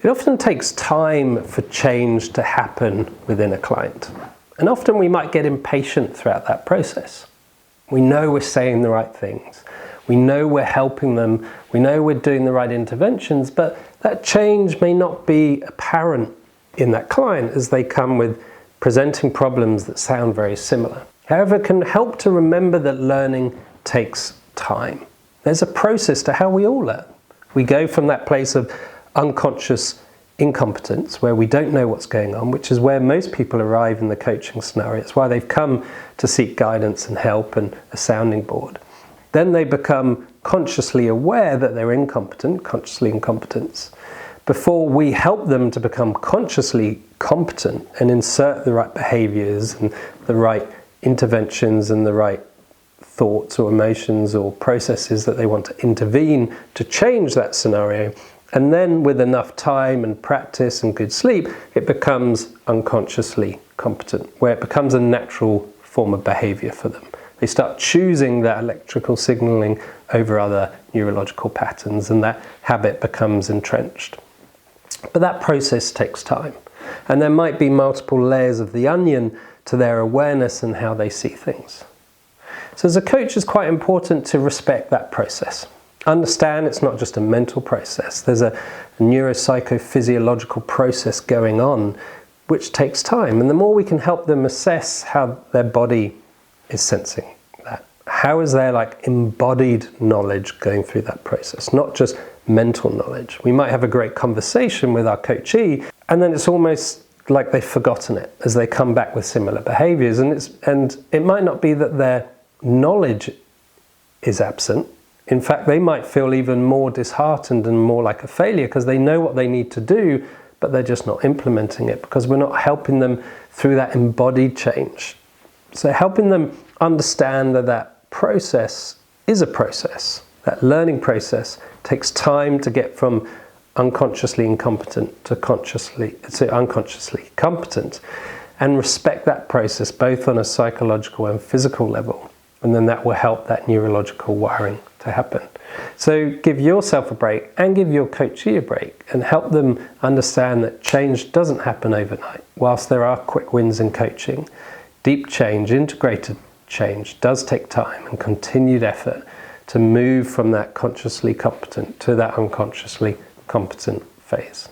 It often takes time for change to happen within a client. And often we might get impatient throughout that process. We know we're saying the right things. We know we're helping them. We know we're doing the right interventions, but that change may not be apparent in that client as they come with presenting problems that sound very similar. However, it can help to remember that learning takes time. There's a process to how we all learn. We go from that place of unconscious incompetence, where we don't know what's going on, which is where most people arrive in the coaching scenario. It's why they've come to seek guidance and help and a sounding board. Then they become consciously aware that they're incompetent, consciously incompetence, before we help them to become consciously competent and insert the right behaviors and the right interventions and the right thoughts or emotions or processes that they want to intervene to change that scenario. And then with enough time and practice and good sleep, it becomes unconsciously competent, where it becomes a natural form of behavior for them. They start choosing that electrical signaling over other neurological patterns, and that habit becomes entrenched. But that process takes time. And there might be multiple layers of the onion to their awareness and how they see things. So as a coach, it's quite important to respect that process. Understand it's not just a mental process. There's a neuro-psycho-physiological process going on which takes time. And the more we can help them assess how their body is sensing that. How is their embodied knowledge going through that process, not just mental knowledge. We might have a great conversation with our coachee and then it's almost like they've forgotten it as they come back with similar behaviors. And it might not be that their knowledge is absent. In fact, they might feel even more disheartened and more like a failure because they know what they need to do, but they're just not implementing it because we're not helping them through that embodied change. So helping them understand that that process is a process. That learning process takes time to get from unconsciously incompetent to unconsciously competent, and respect that process both on a psychological and physical level. And then that will help that neurological wiring to happen. So give yourself a break and give your coachee a break and help them understand that change doesn't happen overnight. Whilst there are quick wins in coaching, deep change, integrated change does take time and continued effort to move from that consciously competent to that unconsciously competent phase.